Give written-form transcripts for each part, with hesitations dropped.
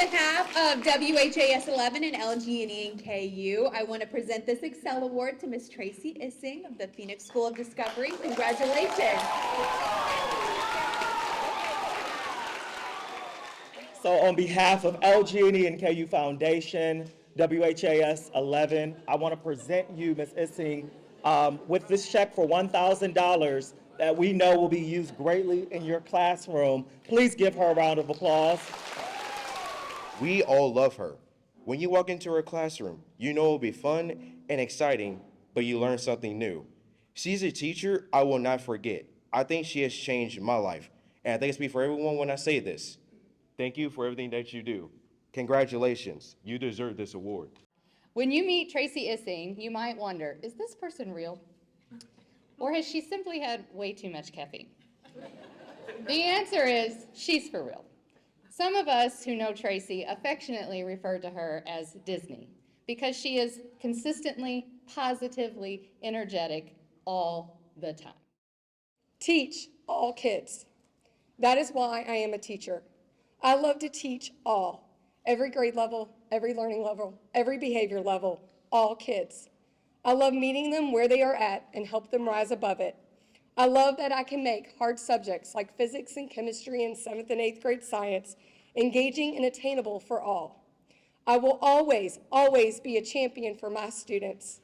behalf of WHAS 11 and LG&E and KU, I want to present this Excel Award to Ms. Tracy Ising of the Phoenix School of Discovery. Congratulations. So on behalf of LG&E and KU Foundation, WHAS 11, I want to present you, Ms. Ising, with this check for $1,000 that we know will be used greatly in your classroom. Please give her a round of applause. We all love her. When you walk into her classroom, you know it will be fun and exciting, but you learn something new. She's a teacher I will not forget. I think she has changed my life, and I think I speak for everyone when I say this. Thank you for everything that you do. Congratulations, you deserve this award. When you meet Tracy Ising, you might wonder, is this person real? Or has she simply had way too much caffeine? The answer is, she's for real. Some of us who know Tracy affectionately refer to her as Disney because she is consistently, positively energetic all the time. Teach all kids. That is why I am a teacher. I love to teach all, every grade level, every learning level, every behavior level, all kids. I love meeting them where they are at and help them rise above it. I love that I can make hard subjects like physics and chemistry and 7th and 8th grade science engaging and attainable for all. I will always, always be a champion for my students,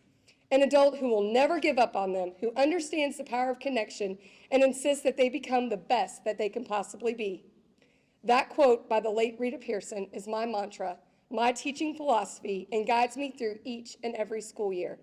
an adult who will never give up on them, who understands the power of connection and insists that they become the best that they can possibly be. That quote by the late Rita Pearson is my mantra, my teaching philosophy, and guides me through each and every school year.